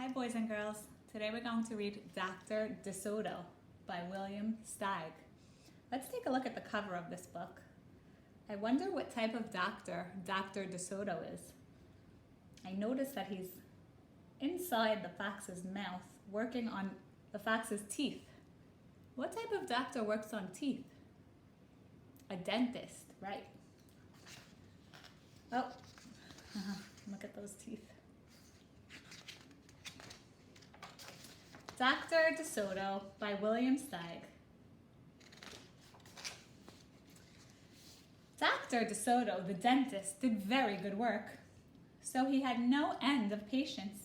Hi boys and girls. Today we're going to read Dr. DeSoto by William Steig. Let's take a look at the cover of this book. I wonder what type of doctor Dr. DeSoto is. I noticed that he's inside the fox's mouth working on the fox's teeth. What type of doctor works on teeth? A dentist, right? Oh, look at those teeth. Dr. DeSoto by William Steig. Dr. DeSoto, the dentist, did very good work. So he had no end of patients.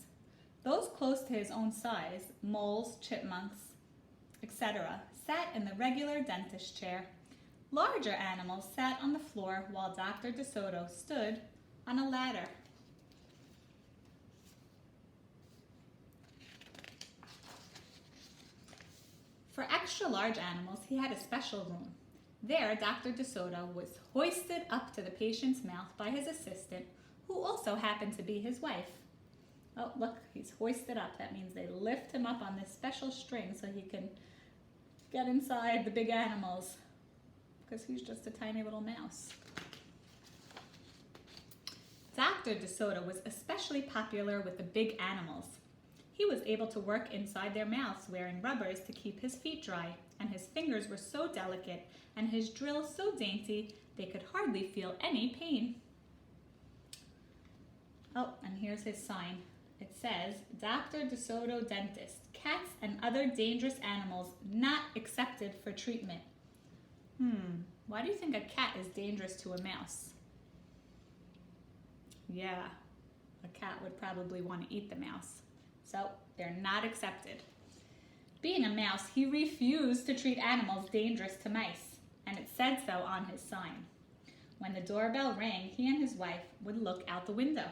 Those close to his own size, moles, chipmunks, etc., sat in the regular dentist chair. Larger animals sat on the floor while Dr. DeSoto stood on a ladder. For extra large animals, he had a special room. There, Dr. DeSoto was hoisted up to the patient's mouth by his assistant, who also happened to be his wife. Oh, look, he's hoisted up. That means they lift him up on this special string so he can get inside the big animals, because he's just a tiny little mouse. Dr. DeSoto was especially popular with the big animals. He was able to work inside their mouths wearing rubbers to keep his feet dry, and his fingers were so delicate and his drill so dainty they could hardly feel any pain. Oh, and here's his sign. It says, Dr. DeSoto Dentist, cats and other dangerous animals not accepted for treatment. Why do you think a cat is dangerous to a mouse? Yeah, a cat would probably want to eat the mouse. So they're not accepted. Being a mouse, he refused to treat animals dangerous to mice, and it said so on his sign. When the doorbell rang, he and his wife would look out the window.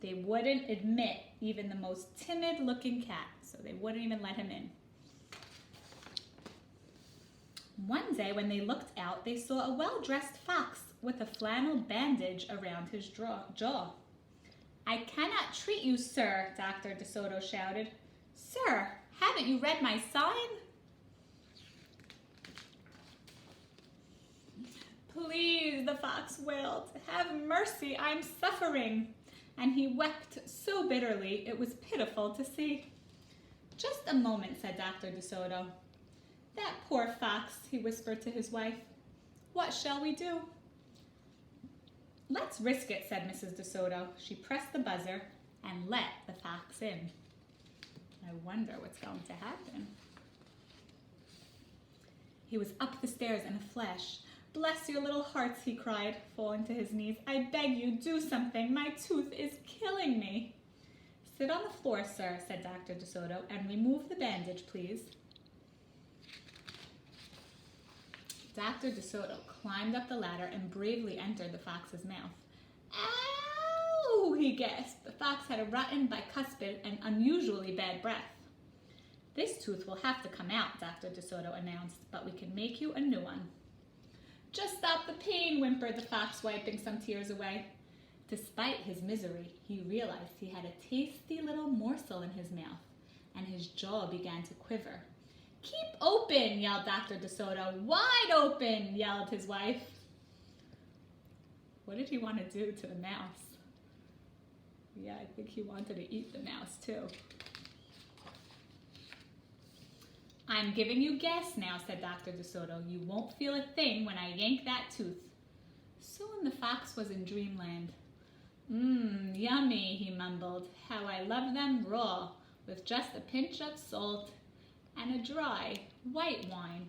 They wouldn't admit even the most timid-looking cat, so they wouldn't even let him in. One day when they looked out, they saw a well-dressed fox with a flannel bandage around his jaw. I cannot treat you, sir, Dr. DeSoto shouted. Sir, haven't you read my sign? Please, the fox wailed. Have mercy, I'm suffering. And he wept so bitterly it was pitiful to see. Just a moment, said Dr. DeSoto. That poor fox, he whispered to his wife. What shall we do? Let's risk it, said Mrs. DeSoto. She pressed the buzzer and let the fox in. I wonder what's going to happen. He was up the stairs in a flash. Bless your little hearts, he cried, falling to his knees. I beg you, do something. My tooth is killing me. Sit on the floor, sir, said Dr. DeSoto, and remove the bandage, please. Dr. DeSoto climbed up the ladder and bravely entered the fox's mouth. Ow, he gasped. The fox had a rotten bicuspid and unusually bad breath. This tooth will have to come out, Dr. DeSoto announced, but we can make you a new one. Just stop the pain, whimpered the fox, wiping some tears away. Despite his misery, he realized he had a tasty little morsel in his mouth, and his jaw began to quiver. Keep open, yelled Dr. DeSoto. Wide open, yelled his wife. What did he want to do to the mouse? Yeah, I think he wanted to eat the mouse too. I'm giving you gas now, said Dr. DeSoto. You won't feel a thing when I yank that tooth. Soon the fox was in dreamland. Yummy, he mumbled. How I love them raw, with just a pinch of salt and a dry white wine.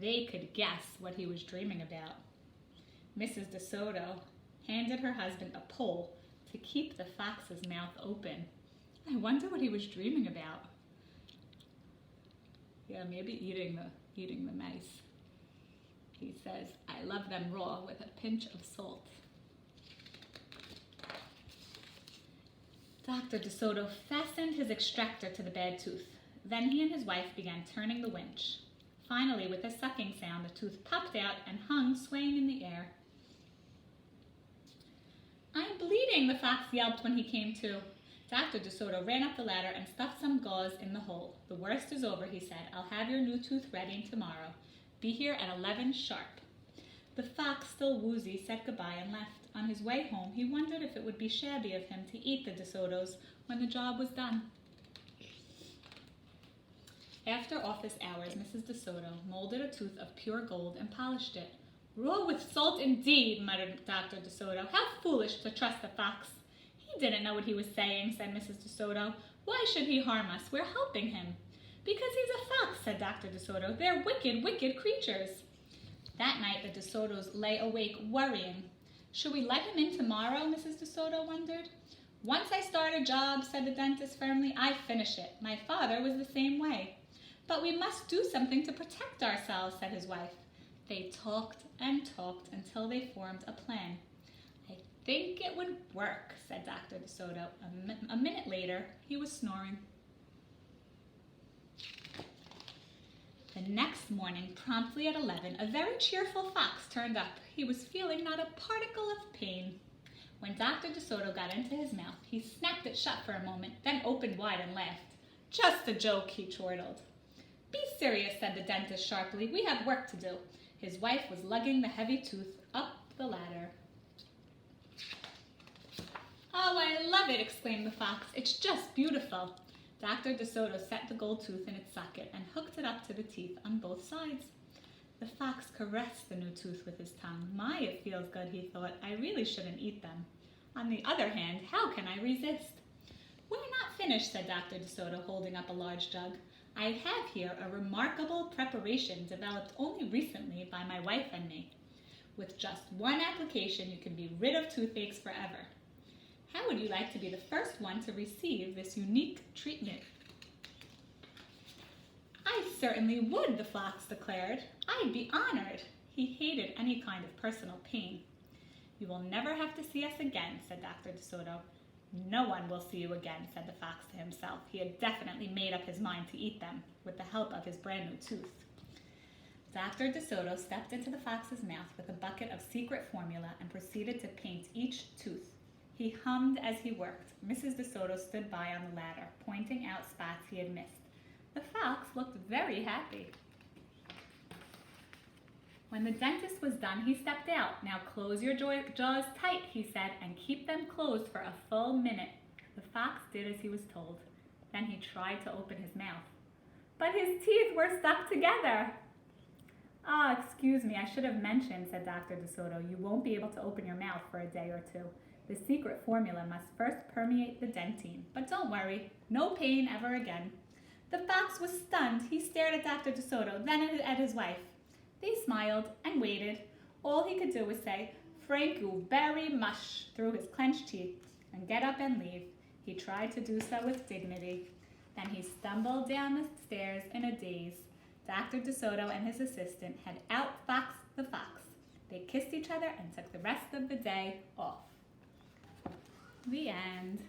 They could guess what he was dreaming about. Mrs. DeSoto handed her husband a pole to keep the fox's mouth open. I wonder what he was dreaming about. Yeah, maybe eating the mice. He says, I love them raw with a pinch of salt. Dr. DeSoto fastened his extractor to the bad tooth. Then he and his wife began turning the winch. Finally, with a sucking sound, the tooth popped out and hung swaying in the air. I'm bleeding, the fox yelped when he came to. Dr. DeSoto ran up the ladder and stuffed some gauze in the hole. The worst is over, he said. I'll have your new tooth ready tomorrow. Be here at 11 sharp. The fox, still woozy, said goodbye and left. On his way home, he wondered if it would be shabby of him to eat the DeSotos when the job was done. After office hours, Mrs. DeSoto molded a tooth of pure gold and polished it. Raw with salt indeed, muttered Dr. DeSoto. How foolish to trust the fox. He didn't know what he was saying, said Mrs. DeSoto. Why should he harm us? We're helping him. Because he's a fox, said Dr. DeSoto. They're wicked, wicked creatures. That night, the DeSotos lay awake, worrying. Should we let him in tomorrow, Mrs. DeSoto wondered. Once I start a job, said the dentist firmly, I finish it. My father was the same way. But we must do something to protect ourselves, said his wife. They talked and talked until they formed a plan. I think it would work, said Dr. DeSoto. A minute later, he was snoring. The next morning, promptly at 11, a very cheerful fox turned up. He was feeling not a particle of pain. When Dr. DeSoto got into his mouth, he snapped it shut for a moment, then opened wide and laughed. Just a joke, he chortled. Be serious, said the dentist sharply. We have work to do. His wife was lugging the heavy tooth up the ladder. Oh, I love it, exclaimed the fox. It's just beautiful. Dr. DeSoto set the gold tooth in its socket and hooked it up to the teeth on both sides. The fox caressed the new tooth with his tongue. My, it feels good, he thought. I really shouldn't eat them. On the other hand, how can I resist? We're not finished, said Dr. DeSoto, holding up a large jug. I have here a remarkable preparation developed only recently by my wife and me. With just one application, you can be rid of toothaches forever. How would you like to be the first one to receive this unique treatment? I certainly would, the fox declared. I'd be honored. He hated any kind of personal pain. You will never have to see us again, said Dr. DeSoto. No one will see you again, said the fox to himself. He had definitely made up his mind to eat them, with the help of his brand new tooth. Dr. DeSoto stepped into the fox's mouth with a bucket of secret formula and proceeded to paint each tooth. He hummed as he worked. Mrs. DeSoto stood by on the ladder, pointing out spots he had missed. The fox looked very happy. When the dentist was done, he stepped out. Now close your jaws tight, he said, and keep them closed for a full minute. The fox did as he was told. Then he tried to open his mouth. But his teeth were stuck together. Ah, excuse me, I should have mentioned, said Dr. DeSoto. You won't be able to open your mouth for a day or two. The secret formula must first permeate the dentine. But don't worry, no pain ever again. The fox was stunned. He stared at Dr. DeSoto, then at his wife. They smiled and waited. All he could do was say, Thank you very much, through his clenched teeth, and get up and leave. He tried to do so with dignity. Then he stumbled down the stairs in a daze. Dr. DeSoto and his assistant had outfoxed the fox. They kissed each other and took the rest of the day off. The end.